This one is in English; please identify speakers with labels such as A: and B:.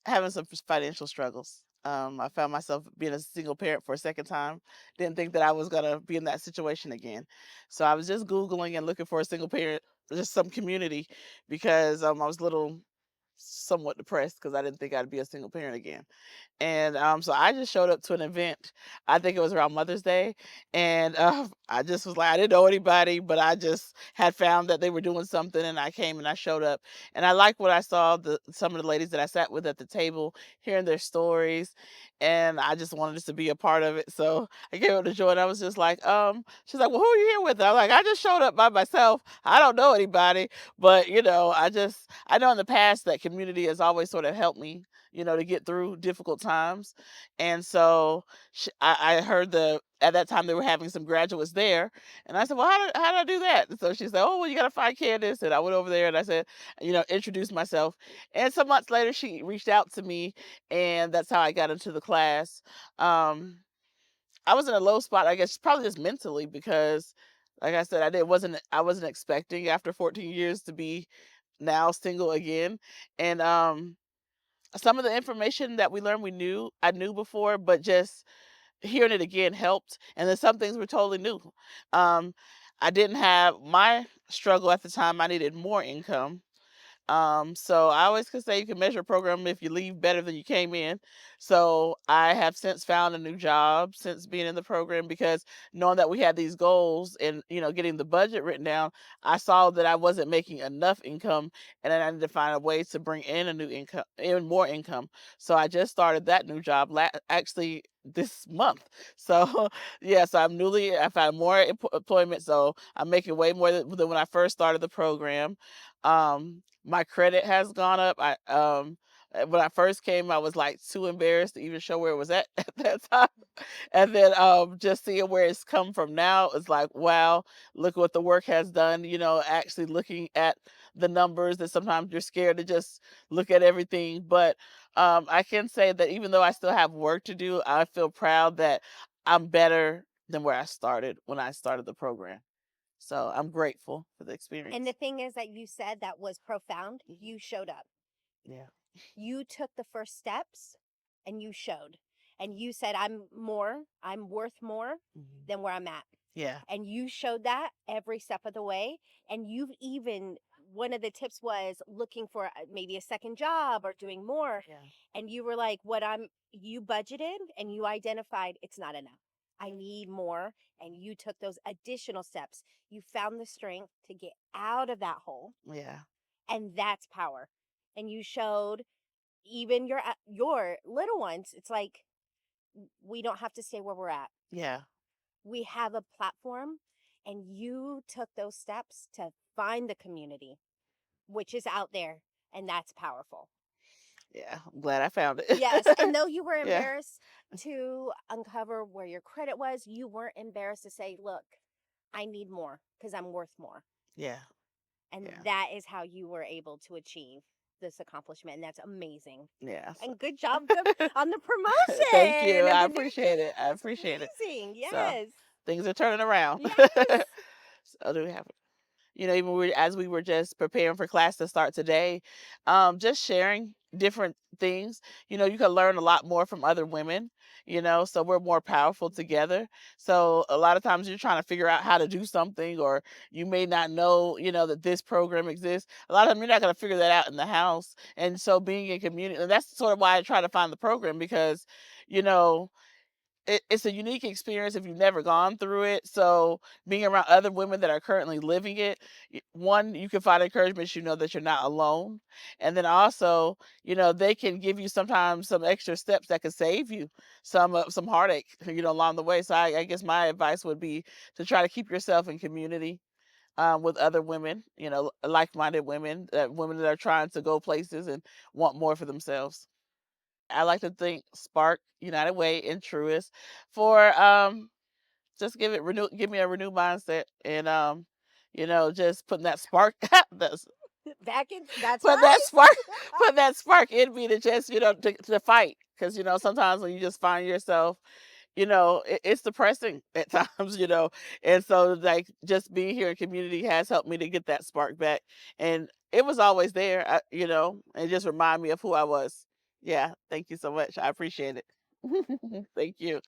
A: having some financial struggles. I found myself being a single parent for a second time. Didn't think that I was gonna be in that situation again. So I was just Googling and looking for a single parent, just some community, because I was a little somewhat depressed because I didn't think I'd be a single parent again. And so I just showed up to an event. I think it was around Mother's Day, and I just was like, I didn't know anybody, but I just had found that they were doing something, and I came and I showed up, and I liked what I saw. Some of the ladies that I sat with at the table, hearing their stories, and I just wanted us to be a part of it. So I gave it a joy, and I was just like, she's like, well, who are you here with? I'm like, I just showed up by myself. I don't know anybody, but I know in the past that community has always sort of helped me, to get through difficult times. And so I heard at that time they were having some graduates there, and I said, "Well, how do I do that?" And so she said, "Oh, well, you got to find Candace." And I went over there and I said, introduced myself. And some months later, she reached out to me, and that's how I got into the class. Um, I was in a low spot, I guess, probably just mentally because, like I said, I wasn't expecting after 14 years to be now single again, and some of the information that we learned I knew before, but just hearing it again helped. And then some things were totally new. Um, I didn't have my struggle at the time. I needed more income. So I always could say you can measure a program if you leave better than you came in. So I have since found a new job since being in the program because knowing that we had these goals and getting the budget written down, I saw that I wasn't making enough income and then I needed to find a way to bring in a new income, even more income. So I just started that new job actually this month. So yeah, so I found more employment. So I'm making way more than when I first started the program. My credit has gone up. When I first came, I was like too embarrassed to even show where it was at at that time. And then just seeing where it's come from now is like, wow, look what the work has done. Actually looking at the numbers, that sometimes you're scared to just look at everything. But I can say that even though I still have work to do, I feel proud that I'm better than where I started when I started the program. So I'm grateful for the
B: And the
A: experience.
B: thing is that you said that was profound.
A: Mhm.
B: You showed up.
A: Yeah.
B: You took the first steps and you showed. And you said, I'm worth more
A: Mhm.
B: than where I'm at.
A: Yeah.
B: And you showed that every step of the way. And you've even, one of the tips was looking for maybe a second job or doing more.
A: Yeah.
B: And you were like, you budgeted and you identified it's not enough. I need more. And you took those additional steps. You found the strength to get out of that hole.
A: Yeah.
B: And that's power. And you showed even your little ones. It's like we don't have to stay where we're at.
A: Yeah.
B: We have a platform, and you took those steps to find the community, which is out there, and that's powerful.
A: Yeah. I'm glad I found
B: Yes,
A: it.
B: and though you were
A: Yeah.
B: embarrassed to uncover where your credit was, you weren't embarrassed to say, "Look, I need more because I'm worth more."
A: Yeah.
B: And
A: Yeah.
B: that is how you were able to achieve this accomplishment, and that's amazing.
A: Yeah.
B: And good job on the
A: Thank you.
B: promotion of
A: I
B: the new
A: appreciate it. I
B: business. That's
A: appreciate it.
B: amazing.
A: So
B: Yes.
A: things are turning around.
B: Yes.
A: So do we have even as we were just preparing for class to start today, just sharing different things. You can learn a lot more from other women, so we're more powerful together. So a lot of times you're trying to figure out how to do something, or you may not know, that this program exists. A lot of them you're not going to figure that out in the house. And so being in community, and that's sort of why I try to find the program because, you know, it's a unique experience if you've never gone through it. So being around other women that are currently living it, one, you can find encouragement, that you're not alone. And then also, they can give you sometimes some extra steps that could save you some heartache, along the way. So I guess my advice would be to try to keep yourself in community. With other women, like-minded women, women that are trying to go places and want more for themselves. I like to thank Spark, United Way, and Truist for just give me a renewed mindset and just putting that spark that's
B: Back in, that's
A: put that
B: right.
A: spark put that spark in me to just to fight because sometimes when you just find yourself it's depressing at times, and so like just being here in community has helped me to get that spark back, and it was always there, and just remind me of who I was. Yeah, thank you so much. I appreciate it. Thank you.